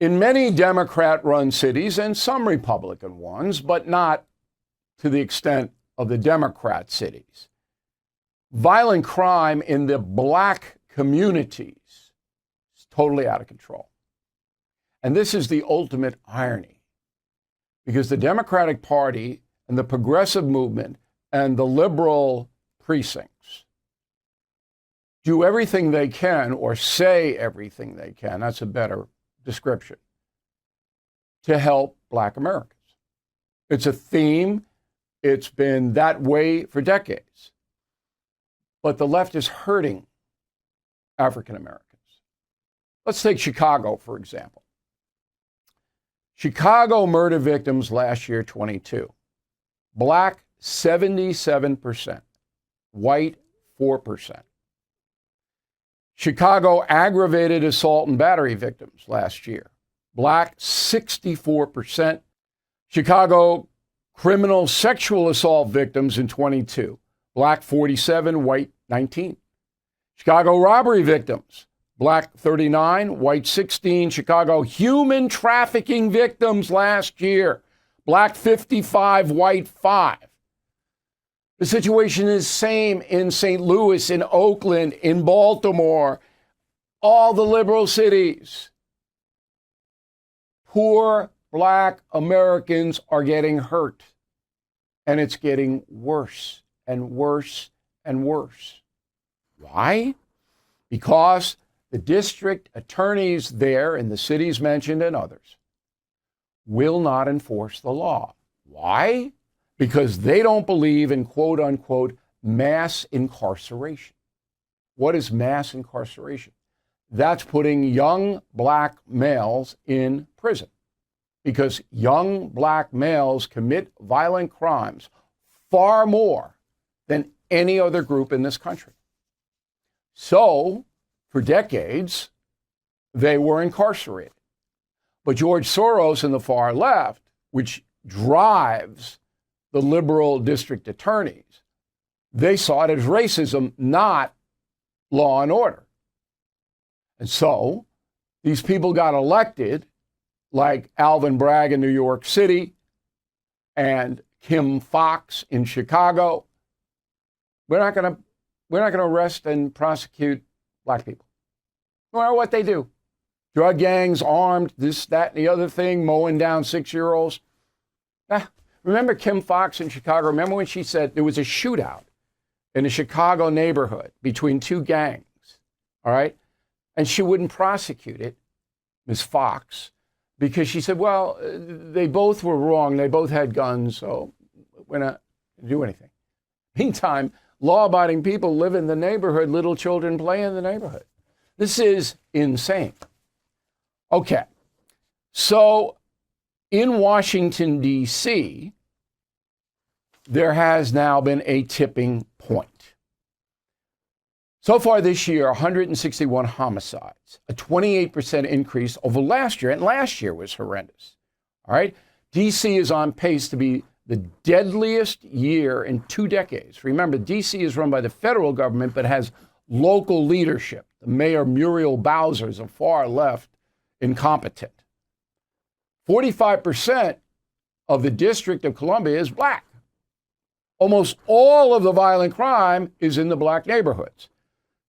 In many Democrat-run cities and some Republican ones, but not to the extent of the Democrat cities, violent crime in the black communities is totally out of control. And this is the ultimate irony, because the Democratic Party and the progressive movement and the liberal precincts do everything they can, or say everything they can, that's a better description, to help black Americans. It's a theme. It's been that way for decades. But the left is hurting African Americans. Let's take Chicago, for example. Chicago murder victims last year, 22. Black, 77%. White, 4%. Chicago aggravated assault and battery victims last year. Black, 64%. Chicago criminal sexual assault victims in 22. Black, 47, white, 19. Chicago robbery victims. Black, 39, white, 16. Chicago human trafficking victims last year. Black, 55, white, 5. The situation is same in St. Louis, in Oakland, in Baltimore, all the liberal cities. Poor black Americans are getting hurt, and it's getting worse and worse and worse. Why? Because the district attorneys there in the cities mentioned and others will not enforce the law. Why? Because they don't believe in quote unquote mass incarceration. What is mass incarceration? That's putting young black males in prison, because young black males commit violent crimes far more than any other group in this country. So, for decades, they were incarcerated. But George Soros and the far left, which drives the liberal district attorneys, they saw it as racism, not law and order. And so these people got elected, like Alvin Bragg in New York City and Kim Foxx in Chicago. We're not going to arrest and prosecute black people, no matter what they do. Drug gangs, armed, this, that, and the other thing, mowing down 6-year-olds. Remember Kim Foxx in Chicago? Remember when she said there was a shootout in a Chicago neighborhood between two gangs, all right? And she wouldn't prosecute it, Ms. Fox, because she said, well, they both were wrong. They both had guns, so we're not going to do anything. Meantime, law-abiding people live in the neighborhood. Little children play in the neighborhood. This is insane. Okay, so in Washington, D.C., there has now been a tipping point. So far this year, 161 homicides, a 28% increase over last year, and last year was horrendous. All right, D.C. is on pace to be the deadliest year in 2 decades. Remember, D.C. is run by the federal government, but has local leadership. The mayor, Muriel Bowser, is a far left incompetent. 45% of the District of Columbia is black. Almost all of the violent crime is in the black neighborhoods.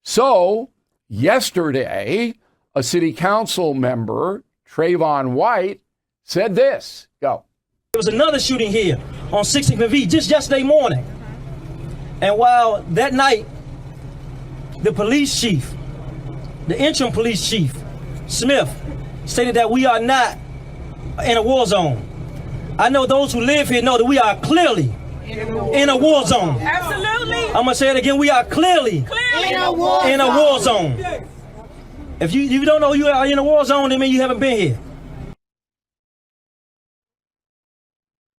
So yesterday, a city council member, Trayvon White, said this. Go. There was another shooting here on 16th and V just yesterday morning. And while that night, the police chief, the interim police chief, Smith, stated that we are not in a war zone. I know those who live here know that we are clearly in a war zone. Absolutely. I'm gonna say it again. We are clearly in a war zone. If you don't know you are in a war zone, then mean you haven't been here.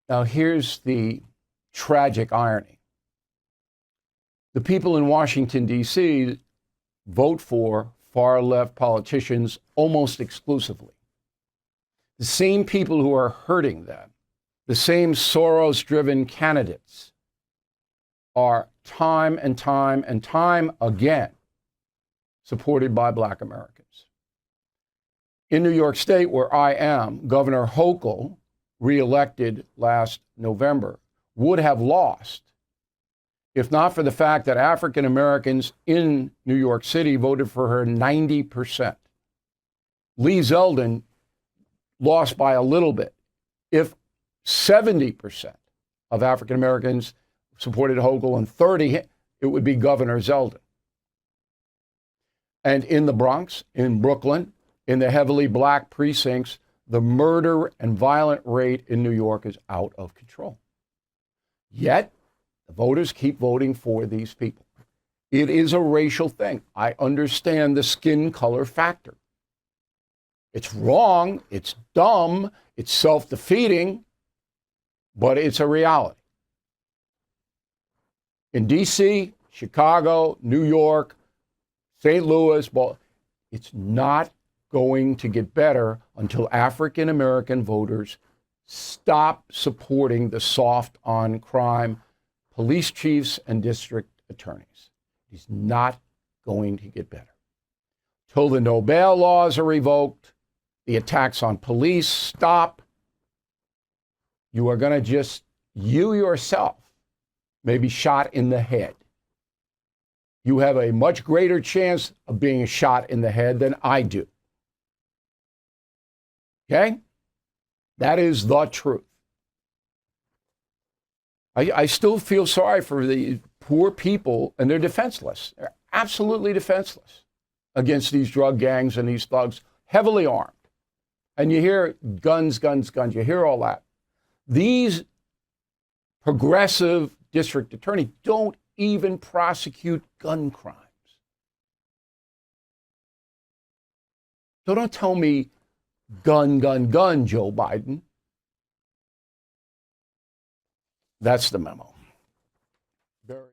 Now here's the tragic irony. The people in Washington, D.C. vote for far-left politicians almost exclusively. The same people who are hurting them, the same Soros-driven candidates, are time and time and time again supported by black Americans. In New York State, where I am, Governor Hochul, reelected last November, would have lost if not for the fact that African Americans in New York City voted for her 90%. Lee Zeldin lost by a little bit. If 70% of African Americans supported Hochul and 30, it would be Governor Zeldin. And in the Bronx, in Brooklyn, in the heavily black precincts, the murder and violent rate in New York is out of control. Yet, the voters keep voting for these people. It is a racial thing. I understand the skin color factor. It's wrong, it's dumb, it's self-defeating, but it's a reality. In D.C., Chicago, New York, St. Louis, it's not going to get better until African American voters stop supporting the soft on crime police chiefs and district attorneys. It's not going to get better. Till the no bail laws are revoked, the attacks on police stop, you are going to you yourself may be shot in the head. You have a much greater chance of being shot in the head than I do. Okay? That is the truth. I still feel sorry for the poor people, and they're defenseless. They're absolutely defenseless against these drug gangs and these thugs, heavily armed. And you hear guns, guns, guns. You hear all that. These progressive district attorneys don't even prosecute gun crimes. So don't tell me gun, gun, gun, Joe Biden. That's the memo. Very